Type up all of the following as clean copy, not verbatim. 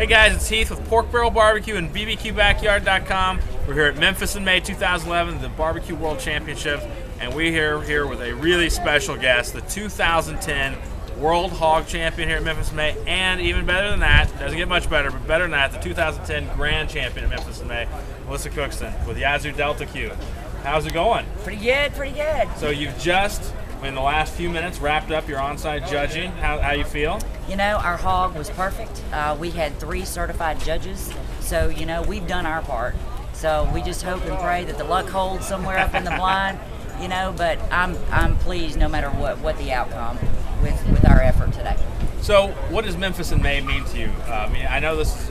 Hey guys, it's Heath with Pork Barrel BBQ and BBQBackyard.com. We're here at Memphis in May 2011, the Barbecue World Championships, and we're here with a really special guest, the 2010 World Hog Champion here at Memphis in May, and even better than that, doesn't get much better, but better than that, the 2010 Grand Champion at Memphis in May, Melissa Cookston with Yazoo Delta Q. How's it going? Pretty good, pretty good. So you've just, in the last few minutes, wrapped up your on-site judging. How you feel? You know, our hog was perfect. We had 3 certified judges, so you know we've done our part. So we just hope and pray that the luck holds somewhere up in the blind. You know, but I'm pleased no matter what the outcome with our effort today. So, what does Memphis in May mean to you? I mean, I know this,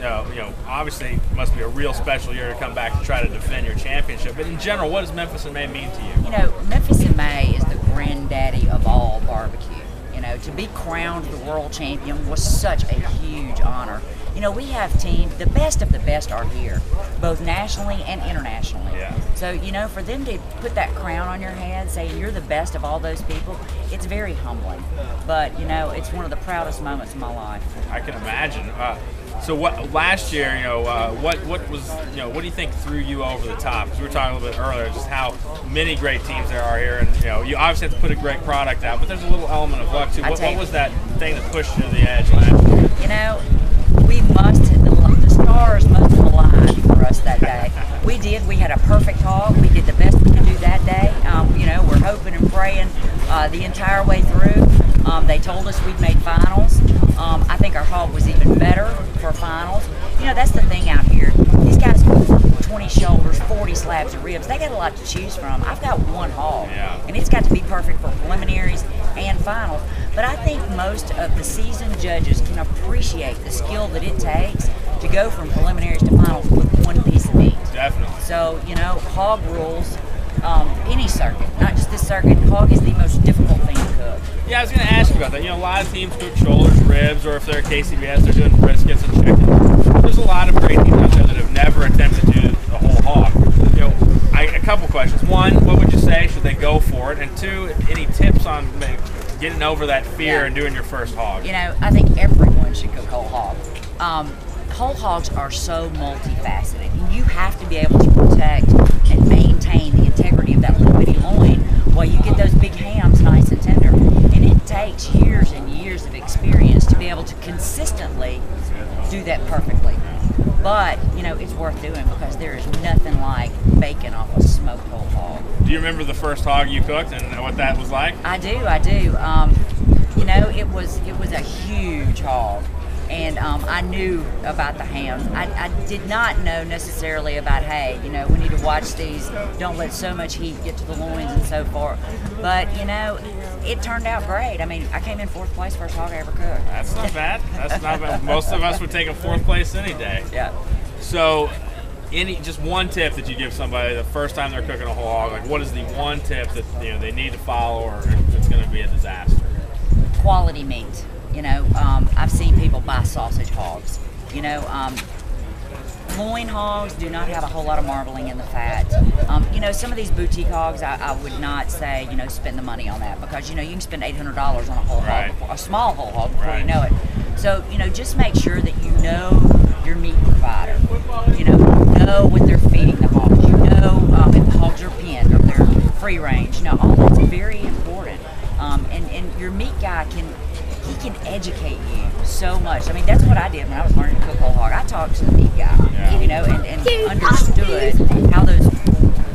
obviously must be a real special year to come back to try to defend your championship. But in general, what does Memphis in May mean to you? You know, Memphis in May is the granddaddy of all barbecue. You know, to be crowned the world champion was such a huge honor. You know, we have teams, the best of the best are here, both nationally and internationally. Yeah. So, you know, for them to put that crown on your head, saying you're the best of all those people, it's very humbling. But, you know, it's one of the proudest moments of my life. I can imagine. So what last year, what was, what do you think threw you over the top? Because we were talking a little bit earlier, just how many great teams there are here, and you obviously have to put a great product out, but there's a little element of luck too. What was that thing that pushed you to the edge last year? You know, the stars must have aligned for us that day. We did. We had a perfect hog. We did the best we could do that day. We're hoping and praying the entire way through. They told us we'd made finals. I think our hog was even better for finals. You know, that's the thing out here. These guys cook 20 shoulders, 40 slabs of ribs. They got a lot to choose from. I've got one hog, and it's got to be perfect for preliminaries and finals. But I think most of the seasoned judges can appreciate the skill that it takes to go from preliminaries to finals with one piece of meat. Definitely. So, you know, hog rules any circuit, not just this circuit. Hog is the most difficult thing to cook. Yeah, I was going to ask you about that. You know, a lot of teams cook shoulders, ribs, or if they're KCBS, they're doing briskets and chicken. There's a lot of great teams out there that have never attempted to do the whole hog. A couple questions. One, what would you say? Should they go for it? And two, any tips on getting over that fear and doing your first hog? You know, I think everyone should cook whole hog. Whole hogs are so multifaceted. You have to be able to protect and maintain the integrity of that little bitty loin while you get those big hams nice and tender. And it takes years and years of experience to be able to consistently do that perfectly. But, you know, it's worth doing because there is nothing like bacon off a smoked whole hog. Do you remember the first hog you cooked and what that was like? I do. You know, it was a huge hog. And I knew about the hams. I did not know necessarily about, hey, you know, we need to watch these, don't let so much heat get to the loins and so forth. But, you know, it turned out great. I mean, I came in 4th place, first hog I ever cooked. That's not bad. That's not bad. Most of us would take a 4th place any day. Yeah. So, just one tip that you give somebody the first time they're cooking a whole hog, like what is the one tip that they need to follow, or it's going to be a disaster? Quality meat. You know, I've seen people buy sausage hogs. You know, loin hogs do not have a whole lot of marbling in the fat. You know, some of these boutique hogs, I would not say, you know, spend the money on that because, you know, you can spend $800 on a whole hog, a small whole hog before you know it. So, you know, just make sure that you know your meat provider. You know what they're feeding the hogs. You know if the hogs are pinned or they're free range. You know, all that's very important. And your meat guy can educate you so much. I mean, that's what I did when I was learning to cook whole hog. I talked to the meat guy, you know, and understood how those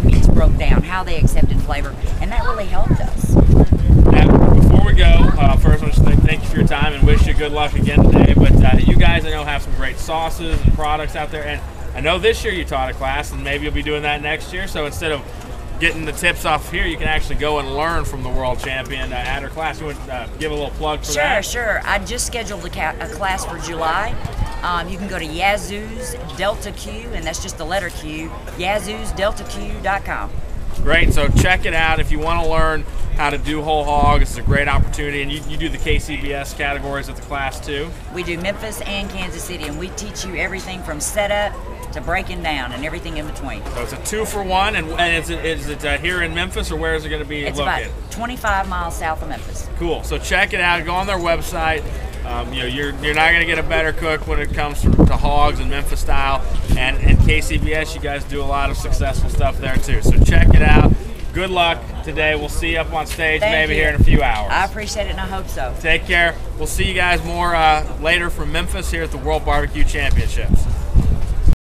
meats broke down, how they accepted flavor, and that really helped us. Now, before we go, first I want to say thank you for your time and wish you good luck again today. But you guys, I know, have some great sauces and products out there, and I know this year you taught a class, and maybe you'll be doing that next year. So instead of getting the tips off here, you can actually go and learn from the world champion at her class. You want to give a little plug for that? Sure. I just scheduled a class for July. You can go to Yazoo's Delta Q, and that's just the letter Q, Yazoo'sDeltaQ.com. Great, so check it out if you want to learn how to do whole hog. This is a great opportunity, and you do the KCBS categories at the class too? We do Memphis and Kansas City, and we teach you everything from setup to breaking down and everything in between. So it's a 2-for-1, and is it here in Memphis, or where is it going to be located? It's about 25 miles south of Memphis. Cool. So check it out. Go on their website. You're not going to get a better cook when it comes to hogs and Memphis style. And KCBS, you guys do a lot of successful stuff there too. So check it out. Good luck today. We'll see you up on stage here in a few hours. I appreciate it, and I hope so. Take care. We'll see you guys more later from Memphis here at the World Barbecue Championships.